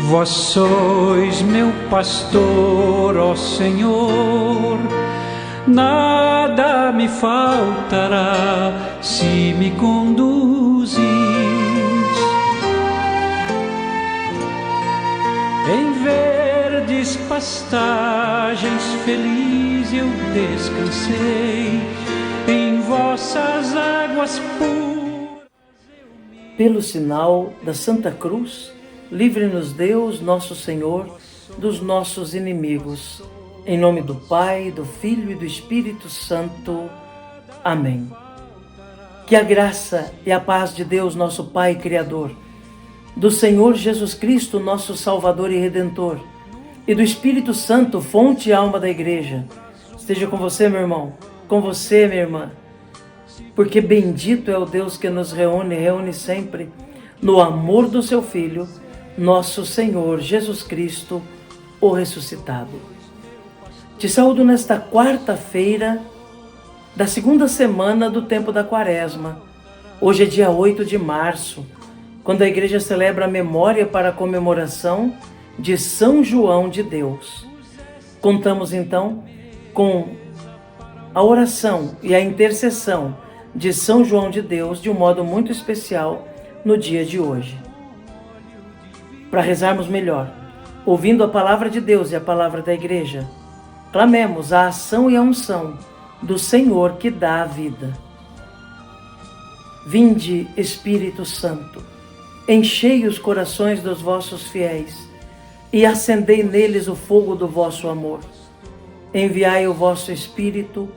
Vós sois meu pastor, ó Senhor, nada me faltará se me conduzis. Em verdes pastagens feliz eu descansei, em vossas águas puras. Pelo sinal da Santa Cruz, livre-nos Deus, nosso Senhor, dos nossos inimigos. Em nome do Pai, do Filho e do Espírito Santo. Amém. Que a graça e a paz de Deus, nosso Pai Criador, do Senhor Jesus Cristo, nosso Salvador e Redentor, e do Espírito Santo, fonte e alma da Igreja, esteja com você, meu irmão, com você, minha irmã, porque bendito é o Deus que nos reúne sempre no amor do seu Filho, nosso Senhor Jesus Cristo, o ressuscitado. Te saúdo nesta quarta-feira da segunda semana do tempo da Quaresma. Hoje é dia 8 de março, quando a Igreja celebra a memória para a comemoração de São João de Deus. Contamos então com a oração e a intercessão de São João de Deus de um modo muito especial no dia de hoje. Para rezarmos melhor, ouvindo a palavra de Deus e a palavra da Igreja, clamemos a ação e a unção do Senhor que dá a vida. Vinde, Espírito Santo, enchei os corações dos vossos fiéis e acendei neles o fogo do vosso amor. Enviai o vosso Espírito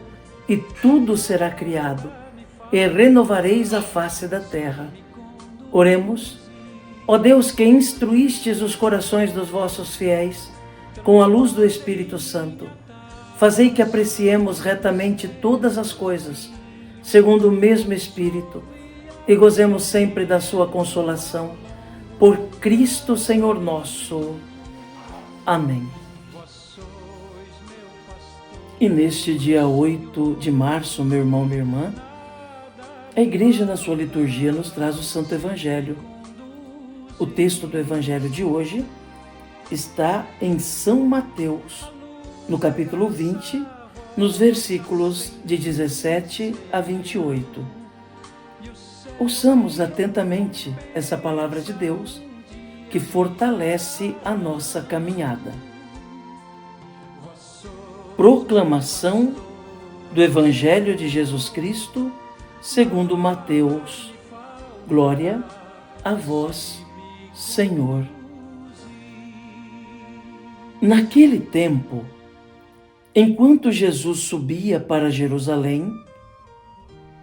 e tudo será criado, e renovareis a face da terra. Oremos. Ó Deus, que instruístes os corações dos vossos fiéis com a luz do Espírito Santo, fazei que apreciemos retamente todas as coisas, segundo o mesmo Espírito, e gozemos sempre da sua consolação. Por Cristo Senhor nosso. Amém. E neste dia 8 de março, meu irmão, minha irmã, a Igreja na sua liturgia nos traz o Santo Evangelho. O texto do Evangelho de hoje está em São Mateus, no capítulo 20, nos versículos de 17 a 28. Ouçamos atentamente essa palavra de Deus que fortalece a nossa caminhada. Proclamação do Evangelho de Jesus Cristo segundo Mateus. Glória a vós, Senhor. Naquele tempo, enquanto Jesus subia para Jerusalém,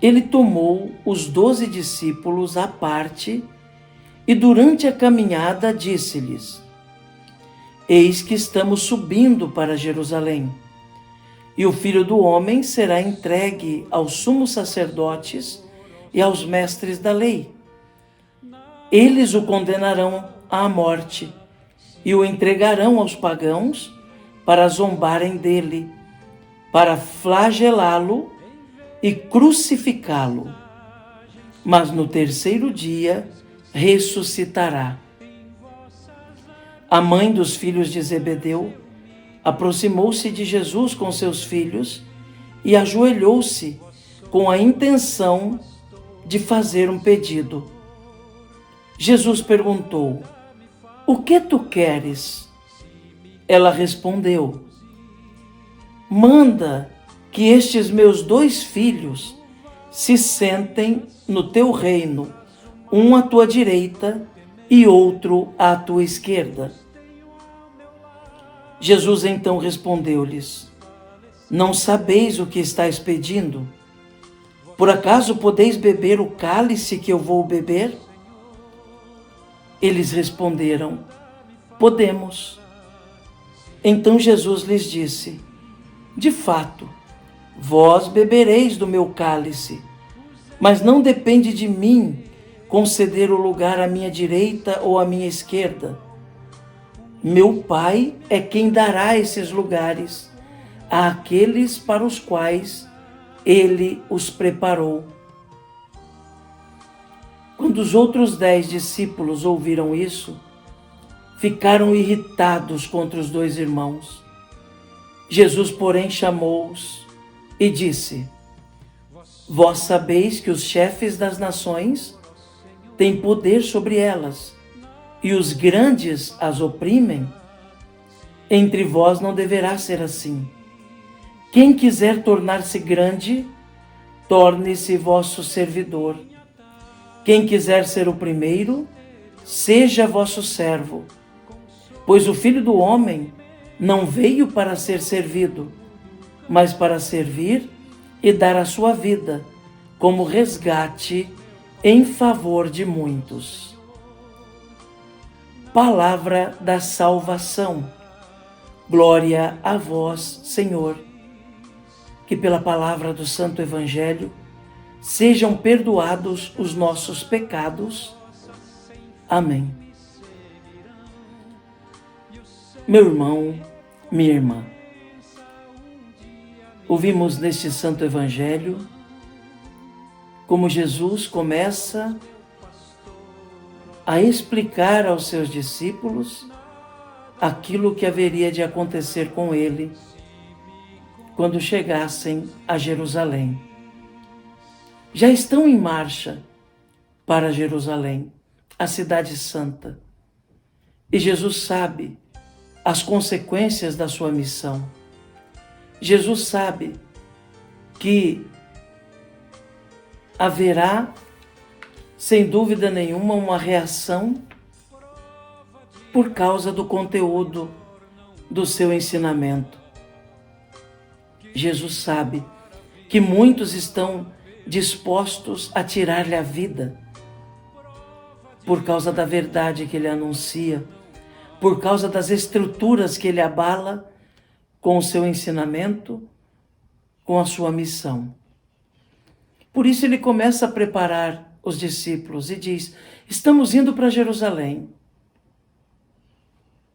ele tomou os 12 discípulos à parte e durante a caminhada disse-lhes: Eis que estamos subindo para Jerusalém, e o Filho do Homem será entregue aos sumos sacerdotes e aos mestres da lei. Eles o condenarão à morte e o entregarão aos pagãos para zombarem dele, para flagelá-lo e crucificá-lo. Mas no terceiro dia ressuscitará. A mãe dos filhos de Zebedeu aproximou-se de Jesus com seus filhos e ajoelhou-se com a intenção de fazer um pedido. Jesus perguntou: O que tu queres? Ela respondeu: Manda que estes meus 2 filhos se sentem no teu reino, um à tua direita e outro à tua esquerda. Jesus então respondeu-lhes: Não sabeis o que estáis pedindo? Por acaso podeis beber o cálice que eu vou beber? Eles responderam: Podemos. Então Jesus lhes disse: De fato, vós bebereis do meu cálice, mas não depende de mim conceder o lugar à minha direita ou à minha esquerda. Meu Pai é quem dará esses lugares àqueles para os quais Ele os preparou. Quando os outros 10 discípulos ouviram isso, ficaram irritados contra os dois irmãos. Jesus, porém, chamou-os e disse: Vós sabeis que os chefes das nações têm poder sobre elas, e os grandes as oprimem. Entre vós não deverá ser assim. Quem quiser tornar-se grande, torne-se vosso servidor. Quem quiser ser o primeiro, seja vosso servo. Pois o Filho do Homem não veio para ser servido, mas para servir e dar a sua vida como resgate em favor de muitos. Palavra da salvação. Glória a vós, Senhor. Que pela palavra do Santo Evangelho sejam perdoados os nossos pecados. Amém. Meu irmão, minha irmã, ouvimos neste Santo Evangelho como Jesus começa a explicar aos seus discípulos aquilo que haveria de acontecer com ele quando chegassem a Jerusalém. Já estão em marcha para Jerusalém, a cidade santa. E Jesus sabe as consequências da sua missão. Jesus sabe que haverá, sem dúvida nenhuma, uma reação por causa do conteúdo do seu ensinamento. Jesus sabe que muitos estão dispostos a tirar-lhe a vida por causa da verdade que ele anuncia, por causa das estruturas que ele abala com o seu ensinamento, com a sua missão. Por isso ele começa a preparar os discípulos e diz: estamos indo para Jerusalém.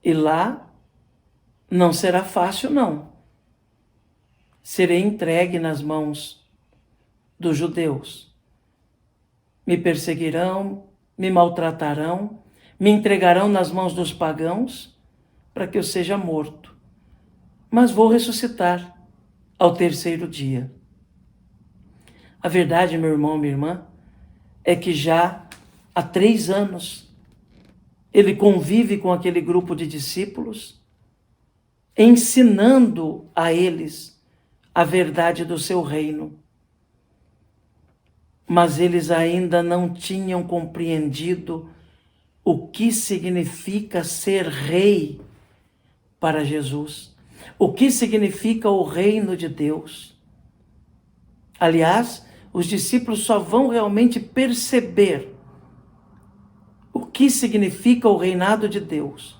E lá não será fácil, não. Serei entregue nas mãos dos judeus. Me perseguirão, me maltratarão, me entregarão nas mãos dos pagãos para que eu seja morto. Mas vou ressuscitar ao terceiro dia. A verdade, meu irmão, minha irmã, é que já há 3 anos ele convive com aquele grupo de discípulos, ensinando a eles a verdade do seu reino. Mas eles ainda não tinham compreendido o que significa ser rei para Jesus, o que significa o reino de Deus. Aliás, os discípulos só vão realmente perceber o que significa o reinado de Deus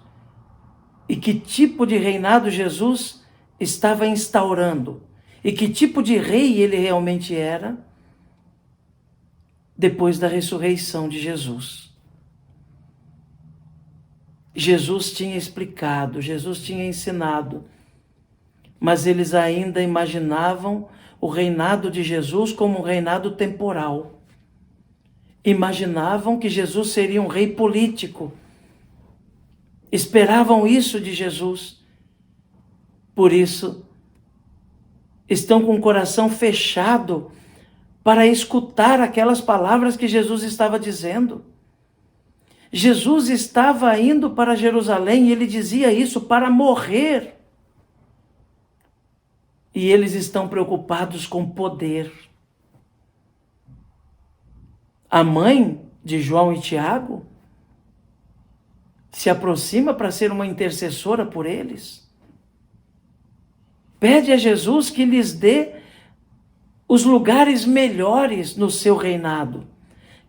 e que tipo de reinado Jesus estava instaurando e que tipo de rei ele realmente era depois da ressurreição de Jesus. Jesus tinha explicado, Jesus tinha ensinado, mas eles ainda imaginavam o reinado de Jesus como um reinado temporal. Imaginavam que Jesus seria um rei político. Esperavam isso de Jesus. Por isso, estão com o coração fechado para escutar aquelas palavras que Jesus estava dizendo. Jesus estava indo para Jerusalém e ele dizia isso para morrer. E eles estão preocupados com poder. A mãe de João e Tiago se aproxima para ser uma intercessora por eles. Pede a Jesus que lhes dê os lugares melhores no seu reinado,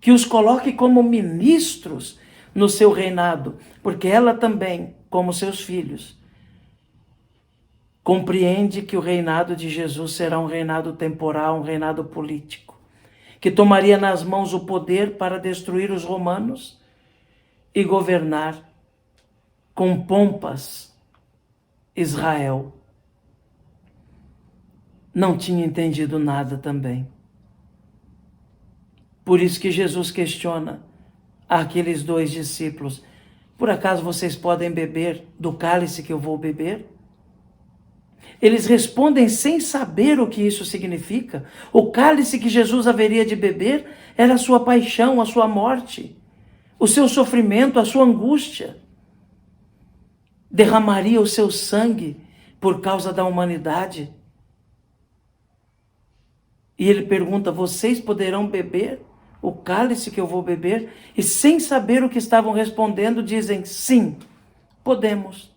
que os coloque como ministros no seu reinado, porque ela também, como seus filhos, compreende que o reinado de Jesus será um reinado temporal, um reinado político, que tomaria nas mãos o poder para destruir os romanos e governar com pompas Israel. Não tinha entendido nada também. Por isso que Jesus questiona aqueles 2 discípulos: por acaso vocês podem beber do cálice que eu vou beber? Eles respondem sem saber o que isso significa. O cálice que Jesus haveria de beber era a sua paixão, a sua morte, o seu sofrimento, a sua angústia. Derramaria o seu sangue por causa da humanidade. E ele pergunta, vocês poderão beber o cálice que eu vou beber? E sem saber o que estavam respondendo, dizem, sim, podemos.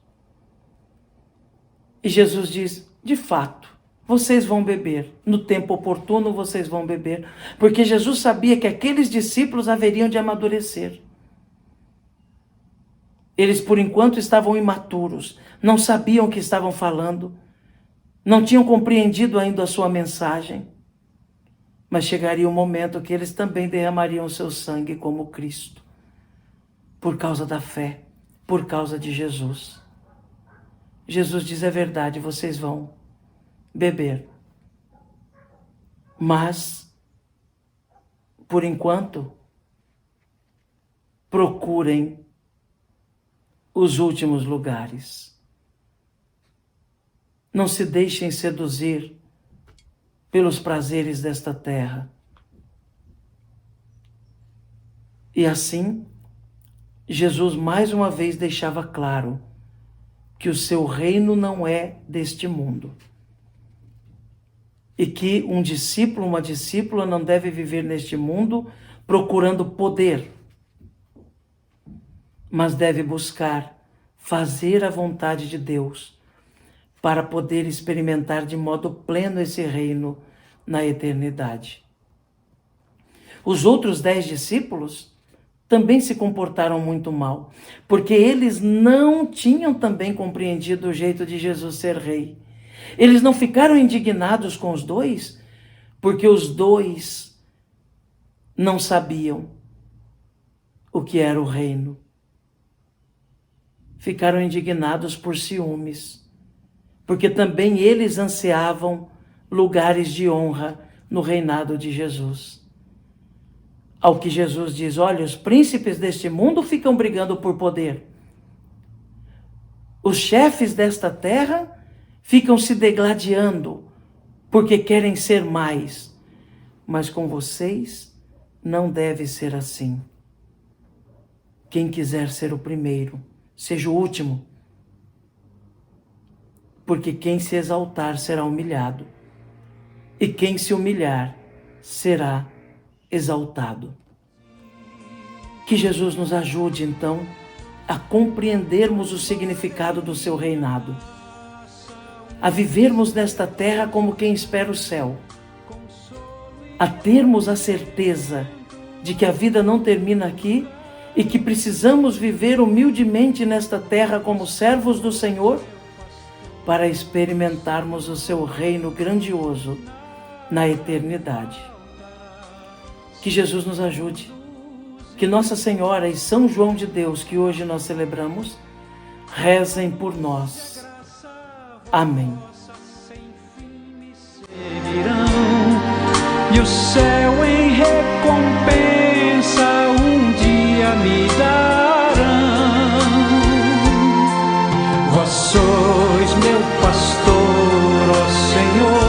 E Jesus diz, de fato, vocês vão beber. No tempo oportuno vocês vão beber. Porque Jesus sabia que aqueles discípulos haveriam de amadurecer. Eles, por enquanto, estavam imaturos. Não sabiam o que estavam falando. Não tinham compreendido ainda a sua mensagem. Mas chegaria um momento que eles também derramariam seu sangue como Cristo. Por causa da fé. Por causa de Jesus. Jesus diz, é verdade, vocês vão beber. Mas, por enquanto, procurem os últimos lugares. Não se deixem seduzir pelos prazeres desta terra. E assim, Jesus mais uma vez deixava claro que o seu reino não é deste mundo. E que um discípulo, uma discípula não deve viver neste mundo procurando poder, mas deve buscar fazer a vontade de Deus para poder experimentar de modo pleno esse reino na eternidade. Os outros 10 discípulos também se comportaram muito mal, porque eles não tinham também compreendido o jeito de Jesus ser rei. Eles não ficaram indignados com os dois, porque os dois não sabiam o que era o reino. Ficaram indignados por ciúmes, porque também eles ansiavam lugares de honra no reinado de Jesus. Ao que Jesus diz, olha, os príncipes deste mundo ficam brigando por poder. Os chefes desta terra ficam se degladiando porque querem ser mais. Mas com vocês não deve ser assim. Quem quiser ser o primeiro, seja o último. Porque quem se exaltar será humilhado. E quem se humilhar será exaltado. Que Jesus nos ajude, então, a compreendermos o significado do seu reinado, a vivermos nesta terra como quem espera o céu, a termos a certeza de que a vida não termina aqui e que precisamos viver humildemente nesta terra como servos do Senhor para experimentarmos o seu reino grandioso na eternidade. Que Jesus nos ajude, que Nossa Senhora e São João de Deus, que hoje nós celebramos, rezem por nós. Amém. E o céu em recompensa um dia me darão. Vós sois meu pastor, ó Senhor.